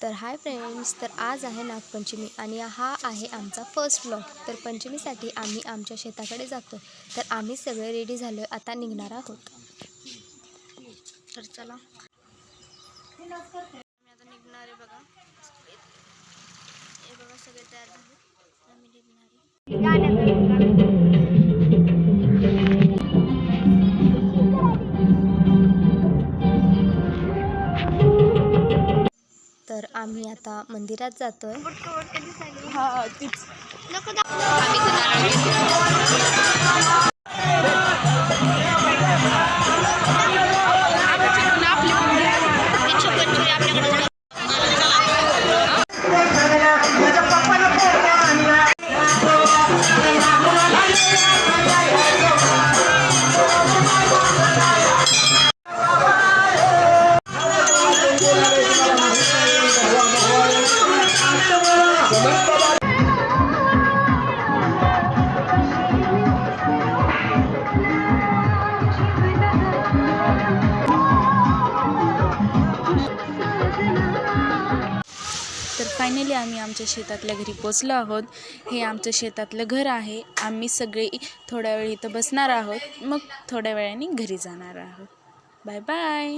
तर hi friends, तर आज आहे नागपंचमी आणि हा आहे आमचा फर्स्ट व्लॉग। तर पंचमीसाठी आम्ही आमच्या शेताकडे जातो। तर आम्ही सगळे रेडी झालो, आता निघणार आहोत। तर चला, मी आता निघणार आहे बघा। हे बघा सगळे तयार झाले, आम्ही निघणार आहे। तर आम्ही आता मंदिरात जातोय। हा तीच आम्ही तर नारळ घेतो। तर फायनली आम्ही आमच्या शेतातल्या घरी पोचलो आहोत। हे आमचं शेतातलं घर आहे। आम्ही सगळे थोड्या वेळ इथं बसणार आहोत, मग थोड्या वेळाने घरी जाणार आहोत। Bye bye.